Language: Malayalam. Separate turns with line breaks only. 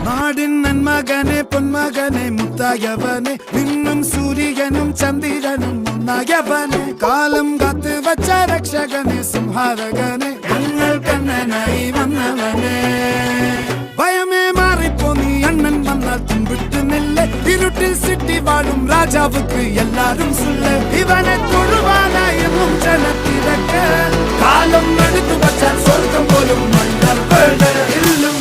നാടിൻ നന്മകനെ പൊന്മകനെ മുത്തായവനെ നിന്നും സൂര്യനും ചന്ദ്രനും ഒന്നായവനെ കാലം കാത്ത് വച്ച രക്ഷകനെ സംഹാരകനെ ഞങ്ങൾ കണ്ണനായി വന്നവനെ ഭയമേ മാറിപ്പോ നീ അണ്ണൻ വന്നാൽ തുമ്പിട്ട് നെല്ല് ഇരുട്ടിൽ സിറ്റി വാഴും രാജാവുക്ക് എല്ലാരും സുല്ല് ഇവനെ തൊഴുവാനായും ജനത്തിരക്ക് കാലം എടുത്തു വച്ചാൽ സ്വർഗം പോലും മണ്ണൽ ഇല്ലും